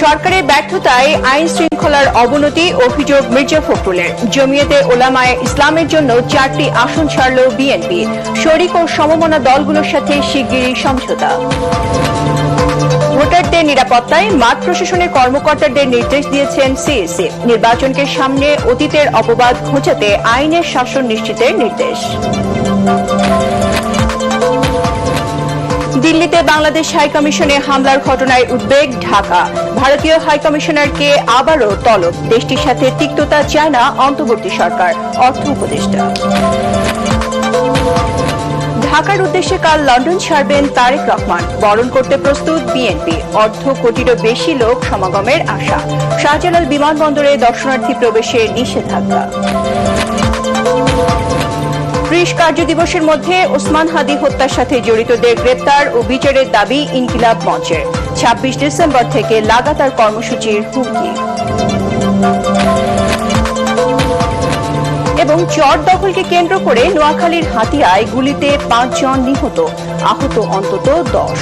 সরকারের ব্যর্থতায় আইন শৃঙ্খলার অবনতি অভিযোগ মির্জা ফখরুলের। জমিয়তে ওলামায়ে ইসলামের জন্য 4টি আসন ছাড়ল বিএনপি। শরিক ও সমমনা দলগুলোর সাথে শিগগিরই সমঝোতা। ভোটারদের নিরাপত্তায় মাঠ প্রশাসনের কর্মকর্তাদের নির্দেশ দিয়েছেন সিইসি। নির্বাচনকে সামনে অতীতের অপবাদ ঘোচাতে আইনের শাসন নিশ্চিতের নির্দেশ। দিল্লিতে বাংলাদেশ হাইকমিশনে হামলার ঘটনায় উদ্বেগ ঢাকা। ভারতীয় হাইকমিশনারকে আবারও তলব। দেশটির সাথে তিক্ততা চায় না অন্তর্বর্তী সরকার, অর্থ উপদেষ্টা। ঢাকার উদ্দেশ্যে কাল লন্ডন ছাড়বেন তারেক রহমান। বরণ করতে প্রস্তুত বিএনপি। অর্ধ কোটিরও বেশি লোক সমাগমের আশা। শাহজালাল বিমানবন্দরে দর্শনার্থী প্রবেশে নিষেধাজ্ঞা। 30 কার্যদিবসের মধ্যে ওসমান হাদি হত্যার সাথে জড়িতদের গ্রেপ্তার ও বিচারের দাবি ইনকিলাব মঞ্চের। 26 ডিসেম্বর থেকে লাগাতার কর্মসূচির হুমকি। এবং চর দখলকে কেন্দ্র করে নোয়াখালীর হাতিয়ায় গুলিতে 5 জন নিহত, আহত অন্তত 10।